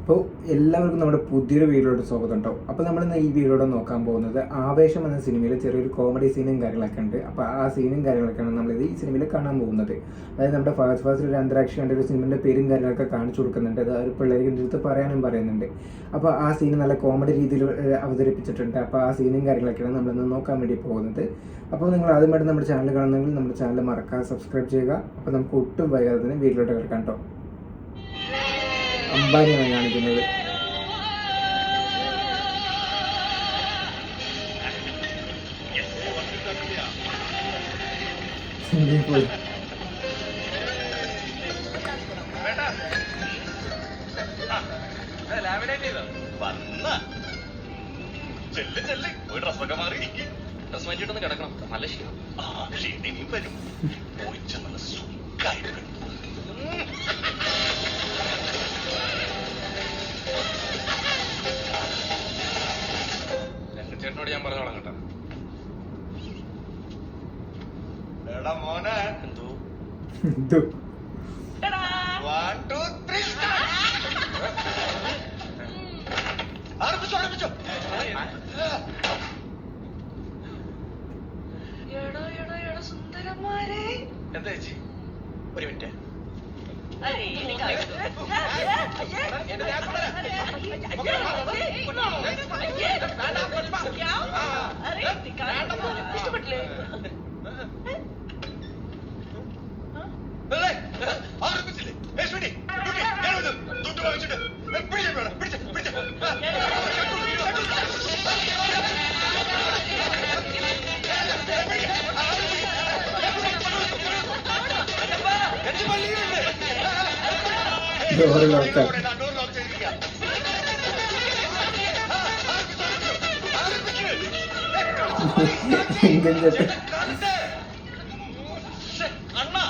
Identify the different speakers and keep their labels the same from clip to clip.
Speaker 1: അപ്പോൾ എല്ലാവർക്കും നമ്മുടെ പുതിയൊരു വീഡിയോയുടെ സ്വാഗതം ഉണ്ടാവും. അപ്പോൾ നമ്മളിന്ന് ഈ വീഡിയോയുടെ നോക്കാൻ പോകുന്നത് ആവേശം എന്ന സിനിമയിൽ ചെറിയൊരു കോമഡി സീനും കാര്യങ്ങളൊക്കെ ഉണ്ട്. അപ്പോൾ ആ സീനും കാര്യങ്ങളൊക്കെയാണ് നമ്മളിത് ഈ സിനിമയിൽ കാണാൻ പോകുന്നത്. അതായത് നമ്മുടെ ഫാസ്റ്റ് ഒരു അന്തരാക്ഷി കണ്ട ഒരു സിനിമയുടെ പേരും കാര്യങ്ങളൊക്കെ കാണിച്ചു കൊടുക്കുന്നുണ്ട്. അത് ഒരു പിള്ളേർക്ക് അടുത്ത് പറയാനും പറയുന്നുണ്ട്. അപ്പോൾ ആ സീൻ നല്ല കോമഡി രീതിയിൽ അവതരിപ്പിച്ചിട്ടുണ്ട്. അപ്പോൾ ആ സീനും കാര്യങ്ങളൊക്കെയാണ് നമ്മളിന്ന് നോക്കാൻ വേണ്ടി പോകുന്നത്. അപ്പോൾ നിങ്ങൾ ആദ്യമായിട്ട് നമ്മുടെ ചാനൽ കാണുന്നെങ്കിൽ നമ്മുടെ ചാനൽ മറക്കാതെ സബ്സ്ക്രൈബ് ചെയ്യുക. അപ്പോൾ നമുക്ക് ഒട്ടും വൈകാതെ തന്നെ വീഡിയോയിലോട്ട് കിടക്കാം കേട്ടോ. അംബാനിയാണ് കാണിക്കുന്നത്. പോയി
Speaker 2: ഡ്രസ്സൊക്കെ മാറി ഡ്രസ് മാറ്റിയിട്ടൊന്ന് കിടക്കണം. നല്ല ക്ഷീണം. ക്ഷീണം വരും. പോയിച്ച നല്ല സുഖമായിട്ട് ചേട്ടനോട് ഞാൻ പറഞ്ഞോളാം കേട്ടോ. എടാ മോനെ എന്തോ ആരംഭിച്ചോ.
Speaker 3: സുന്ദരന്മാരെ
Speaker 2: എന്താ ചേച്ചി ഒരു മിനിറ്റ്. ആരംഭിച്ചില്ലേ അണ്ണാ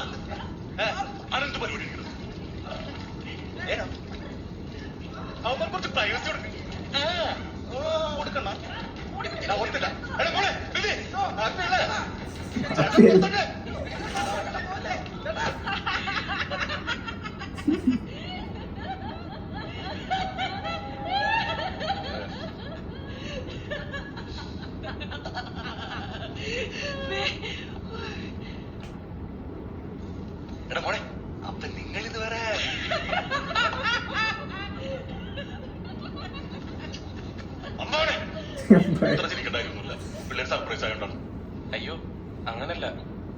Speaker 2: അനന്ത് പരിപാടി അവന്മാർ കുറച്ച് പ്രൈവസി കൊടുക്കണ്ട. ഓർത്തില്ല എടാ മോളെ അപ്പൊ നിങ്ങൾ ഇതുവരെ അമ്മാവനെ ഇത്ര ചിരിക്കണ്ടായിരുന്നില്ല. പിള്ളേർ സർപ്രൈസ് ആയോണ്ടാണ്.
Speaker 4: അയ്യോ അങ്ങനല്ല,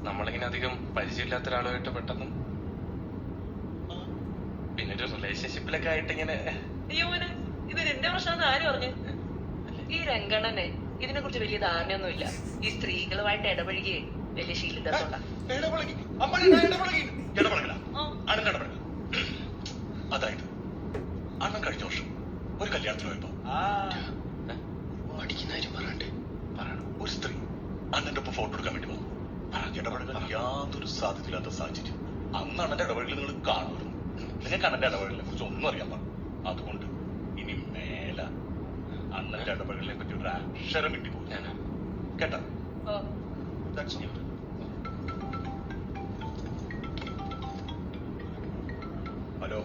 Speaker 4: നമ്മളിങ്ങനെ അധികം പരിചയമില്ലാത്ത ഒരാളുമായിട്ട് പെട്ടെന്ന് പിന്നെ ഒരു റിലേഷൻഷിപ്പിലൊക്കെ ആയിട്ട് ഇങ്ങനെ.
Speaker 3: അയ്യോ മോനെ, ഇത് എന്റെ പ്രശ്നം ആര് പറഞ്ഞു? ഈ രംഗണ്ണനെ ഇതിനെ കുറിച്ച് വലിയ ധാരണയൊന്നുമില്ല. ഈ സ്ത്രീകളുമായിട്ട് ഇടപഴകിയേ വലിയ ശീലിതത്തോണ്ടാ.
Speaker 2: അതായത് അണ്ണൻ കഴിഞ്ഞ വർഷം ഒരു കല്യാണത്തിന് പോയപ്പോ
Speaker 4: പഠിക്കുന്ന കാര്യം പറയണ്ടേ?
Speaker 2: പറയണം. ഒരു സ്ത്രീ അണ്ണന്റെ ഒപ്പം ഫോട്ടോ എടുക്കാൻ വേണ്ടി വന്നു. ഇടപെടൽ യാതൊരു സാധ്യതയില്ലാത്ത സാഹചര്യം. അന്ന് അണ്ണന്റെ ഇടപെടൽ നിങ്ങൾ കാണുമായിരുന്നു. നിങ്ങൾക്ക് അണ്ണന്റെ ഇടപെടലിനെ കുറിച്ച് ഒന്നും അറിയാൻ പാടില്ല. അതുകൊണ്ട് ഇനി മേല അണ്ണന്റെ ഇടപെടലിനെ പറ്റി ഒരു അക്ഷരം കിട്ടി പോകും. കേട്ടോ? ഹലോ,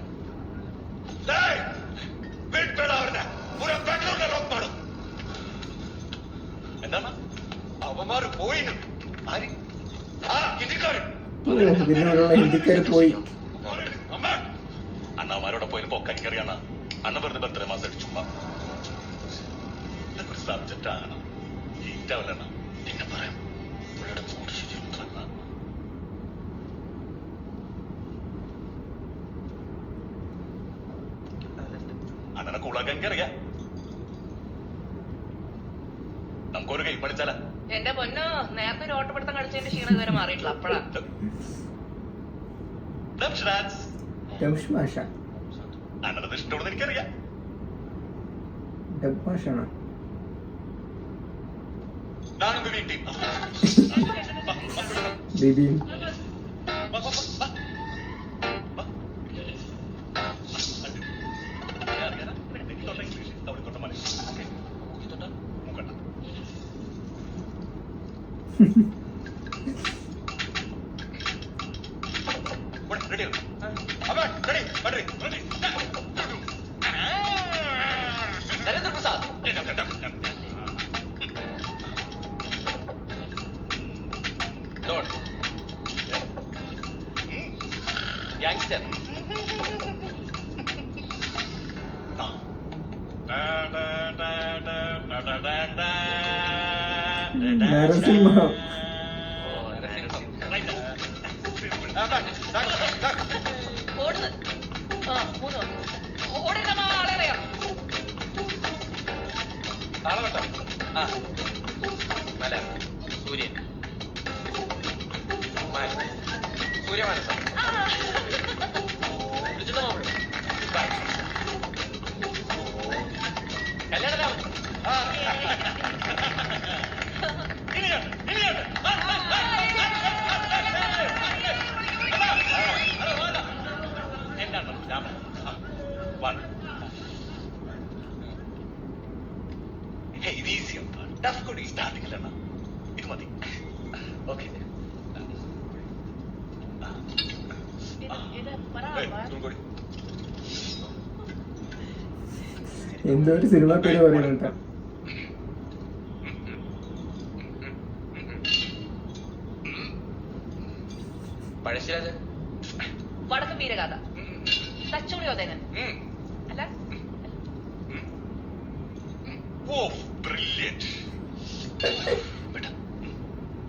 Speaker 2: എന്താണ് അവന്മാര് പോയി?
Speaker 1: ഹിന്ദിക്കാർ പോയി.
Speaker 2: അണ്ണാമാരോടെ പോയപ്പോ കരിക്കറിയാണ്. അണ്ണ വെറുതെ ബർത്ത്ഡേ മാസം അടിച്ചുമ്പോ ഇതൊക്കെ ഒരു സബ്ജക്റ്റ് ആണ്. ഈറ്റാവല്ല പിന്നെ പറയാം. പുള്ളിയുടെ മൂട് ശരിയാണ്. അണ്ണനെ കൂളാക്കാൻ എനിക്കറിയാം. നമുക്കൊരു കൈ പഠിച്ചാല.
Speaker 3: എന്റെ പൊന്നോ, നേരത്തെ ഒരു ഓട്ടപ്പെടുത്തം കളിച്ചതിന്റെ ക്ഷീണം ഇതുവരെ മാറിയിട്ടില്ല. അപ്പഴാ
Speaker 2: അണ്ണനത് ഇഷ്ടമുള്ളത് എനിക്കറിയാം. ഞാനും വീട്ടിൽ ready. Ready. Ready.
Speaker 1: നരസിംഹ
Speaker 3: ഓടുന്നത് ആ മൂന്നോ ഓടിക്കണ ആളെ അറിയാം
Speaker 4: താളവട്ടം ആ മല സൂര്യൻ സൂര്യമാനസം കല്യാണരാമൻ
Speaker 2: എന്താണ് രാമൻ വൺ ഇത് ഈസിയാണ് ടഫ് കൂടി സ്റ്റാർട്ടിങ്ങിലാണ് ഇത് മതി ഓക്കെ
Speaker 1: എന്തോ ഒരു സിനിമ പേര് പറയുന്നുണ്ട്.
Speaker 4: പഴശ്ശിരാജ
Speaker 3: വടക്ക് വീരഗാഥ തച്ചോളിയോധനൻ അല്ല
Speaker 2: ഓ ബ്രില്യന്റ്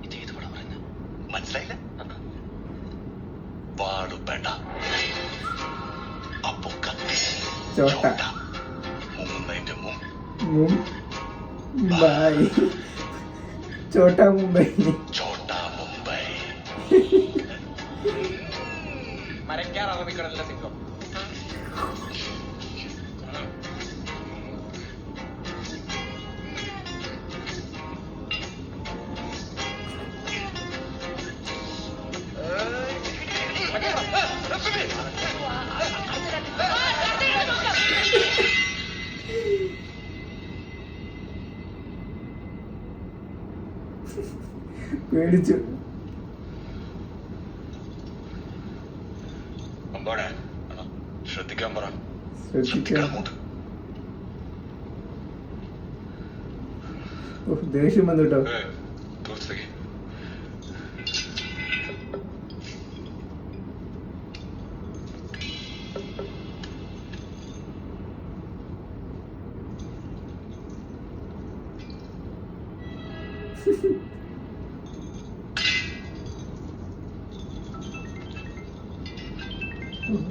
Speaker 2: ഇത് ഏത് പടം പറഞ്ഞ മനസ്സിലായില്ല വാളുപേട്ട അപ്പൊ കത്തി
Speaker 1: ചോട്ട
Speaker 2: മുങ്ങുന്നതിന്റെ
Speaker 1: മുംബൈ ചോട്ട മുംബൈ
Speaker 2: ചോട്ടാ മുംബൈ
Speaker 4: മരക്കാർ അറബിക്കടലിലെ സിംഹം
Speaker 1: പേടിച്ചു.
Speaker 2: അമ്പാടെ ശ്രദ്ധിക്കാൻ പറ
Speaker 1: ശ്രദ്ധിക്കാം.
Speaker 2: അങ്ങോട്ട്
Speaker 1: ദേഷ്യം വന്നിട്ടോ.
Speaker 2: തോർത്തേക്ക്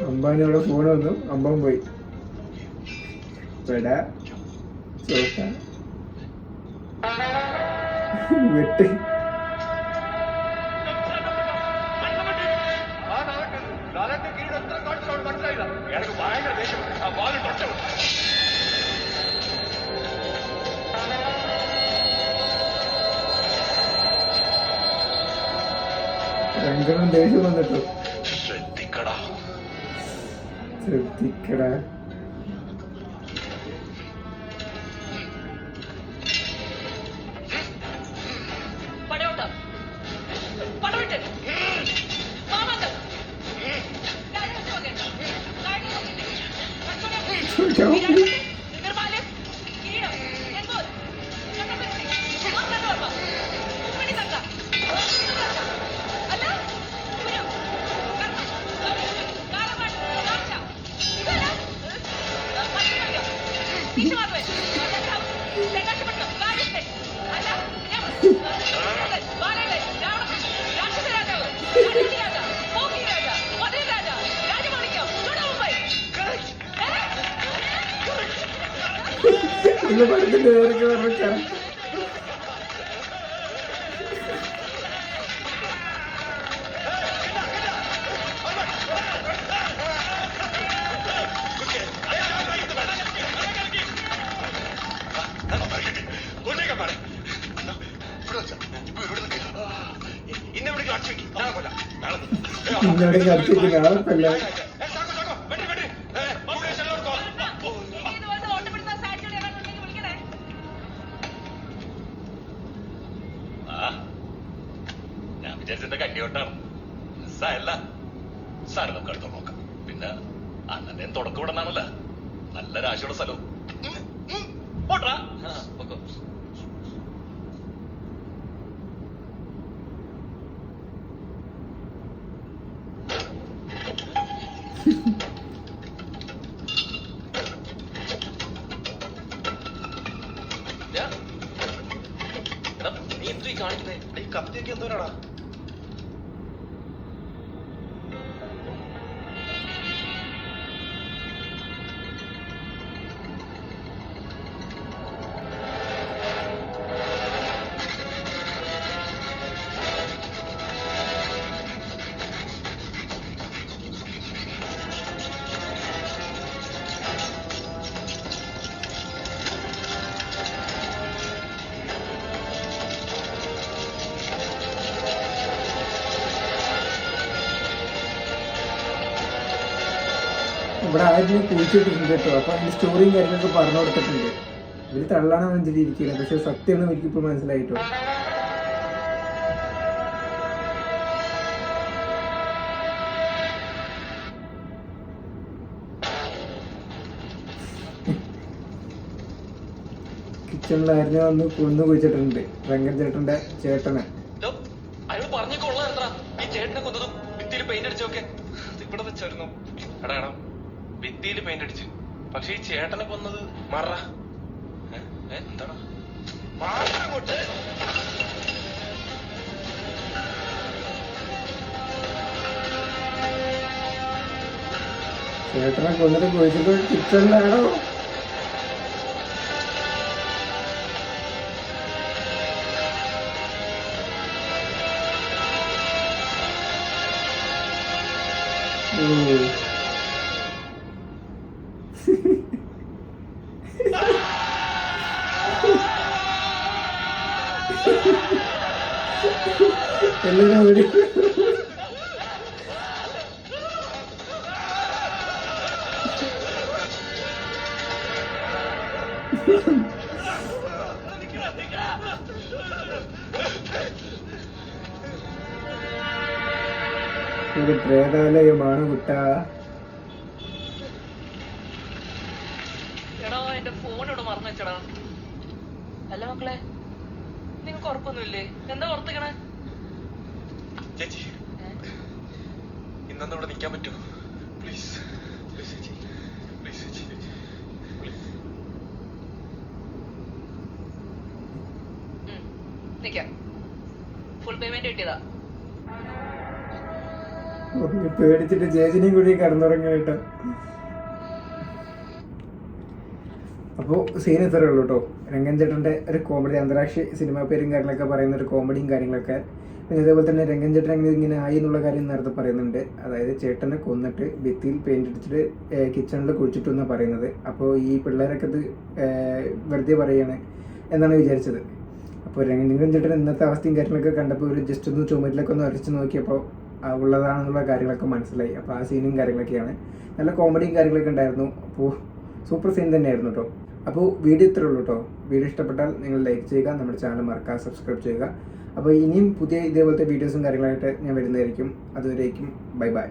Speaker 1: അമ്പാനിയുടെ ഫോൺ വന്നു. അമ്പാൻ പോയി. പെടാ ചോട്ട വെട്ട്. രംഗണം ദേഷ്യം വന്നിട്ടോ.
Speaker 2: ശ്രദ്ധിക്കടാ
Speaker 1: ശ്രദ്ധിക്കടാ.
Speaker 3: പടയോട്ടം പടവിട്ട് മാമാങ്കം നിർമ്മാല്യം കിരീടം എന്തോൽ അല്ല
Speaker 1: ഇന്ന് പടത്തിന്റെ പേരൊക്കെ പറഞ്ഞ ഇന്നോടെ കളിച്ചിട്ട് കാണപ്പല്ല.
Speaker 2: ഞാൻ വിചാരിച്ചെന്റെ കല്യോട്ടാണ് മിസ്സായല്ല. സാറ് നമുക്ക് അടുത്തോളം നോക്കാം. പിന്നെ അണ്ണന്റെ തുടക്കം ഇവിടെന്നാണല്ലോ. നല്ല രാശിയുള്ള സ്ഥലവും പോട്ടാ.
Speaker 4: എന്തോ ഈ കാണിക്കുന്നത്?
Speaker 2: ഈ കത്തിയൊക്കെ എന്തോരാടാ?
Speaker 1: ഇവിടെ ആരും കുഴിച്ചിട്ടിട്ടുണ്ട് കേട്ടോ. അപ്പോൾ അതിൻ്റെ സ്റ്റോറിയും കാര്യങ്ങളൊക്കെ പറഞ്ഞു കൊടുത്തിട്ടുണ്ട്. ഇവർ തള്ളാനാണ് വെച്ചിട്ടിരിക്കുന്നത്, പക്ഷെ സത്യമാണ് എനിക്കിപ്പോൾ മനസ്സിലായിട്ടോ. കിച്ചണിലായിരുന്നു വന്ന് കൊന്നു കുഴിച്ചിട്ടുണ്ട് രംഗൻ ചേട്ടൻ്റെ ചേട്ടനെ.
Speaker 4: അയാൾ പറഞ്ഞേക്കൊള്ളാ എന്താ ഈ ചേട്ടനെ കൊന്നതും ഭിത്തിയിൽ പെയിന്റ് അടിച്ചൊക്കെ ഇവിടെ വെച്ചായിരുന്നു. എടാ എടാ ഭിത്തിയിൽ പെയിന്റ് അടിച്ച്, പക്ഷെ ഈ ചേട്ടനെ കൊന്നത് മറ എന്താടാ അങ്ങോട്ട്.
Speaker 1: ചേട്ടനെ കൊന്നിട്ട് കുഴിച്ചിട്ട് കിച്ചണിലാണോ? എല്ലാം ഒരു ഒരു പ്രേതാലയമാണ് കുട്ടാ.
Speaker 3: എടാ എന്റെ ഫോൺ ഇവിടെ മറന്നു വെച്ചടാ. അല്ല മക്കളെ, നിങ്ങൾക്ക് ഉറപ്പൊന്നുമില്ലേ? എന്താ ഓർത്തിക്കണേ?
Speaker 4: ചേച്ചി ഇന്നൊന്നും ഇവിടെ നിൽക്കാൻ പറ്റുമോ? പ്ലീസ് പ്ലീസ് ചേച്ചി, പ്ലീസ് ചേച്ചി, പ്ലീസ്.
Speaker 3: നിക്കാം. ഫുൾ പേയ്മെന്റ് കിട്ടിയതാ.
Speaker 1: പേടിച്ചിട്ട് ചേച്ചിനെയും കൂടി കടന്നുറങ്ങി കേട്ടോ. അപ്പോൾ സീൻ ഇത്രേ ഉള്ളൂ കേട്ടോ. രംഗൻ ചേട്ടൻ്റെ ഒരു കോമഡി, അന്താരാഷ്ട്രീയ സിനിമാ പേരും കാര്യങ്ങളൊക്കെ പറയുന്ന ഒരു കോമഡിയും കാര്യങ്ങളൊക്കെ. പിന്നെ അതേപോലെ തന്നെ രംഗൻ ചേട്ടൻ ഇങ്ങനെ ആയി എന്നുള്ള കാര്യം നേരത്തെ പറയുന്നുണ്ട്. അതായത് ചേട്ടനെ കൊന്നിട്ട് ഭിത്തിയിൽ പെയിന്റ് അടിച്ചിട്ട് കിച്ചണിൽ കുഴിച്ചിട്ടു എന്നാണ് പറയുന്നത്. അപ്പോൾ ഈ പിള്ളേരൊക്കെ ഇത് വെറുതെ പറയുകയാണ് എന്നാണ് വിചാരിച്ചത്. അപ്പോൾ രംഗൻ ചേട്ടൻ ഇന്നത്തെ അവസ്ഥയും കാര്യങ്ങളൊക്കെ കണ്ടപ്പോൾ ഒരു ജസ്റ്റ് ഒന്ന് ചുമരിലൊക്കെ ഒന്ന് അരച്ച് നോക്കിയപ്പോൾ ഉള്ളതാണെന്നുള്ള കാര്യങ്ങളൊക്കെ മനസ്സിലായി. അപ്പോൾ ആ സീനും കാര്യങ്ങളൊക്കെയാണ്. നല്ല കോമഡിയും കാര്യങ്ങളൊക്കെ ഉണ്ടായിരുന്നു. അപ്പോൾ സൂപ്പർ സീൻ തന്നെയായിരുന്നു കേട്ടോ. അപ്പോൾ വീഡിയോ ഇത്രേ ഉള്ളൂ കേട്ടോ. വീഡിയോ ഇഷ്ടപ്പെട്ടാൽ നിങ്ങൾ ലൈക്ക് ചെയ്യുക, നമ്മുടെ ചാനൽ മറക്കാതെ സബ്സ്ക്രൈബ് ചെയ്യുക. അപ്പോൾ ഇനിയും പുതിയ ഇതേപോലത്തെ വീഡിയോസും കാര്യങ്ങളായിട്ട് ഞാൻ വരുന്നതായിരിക്കും. അതുവരേക്കും ബൈ ബൈ.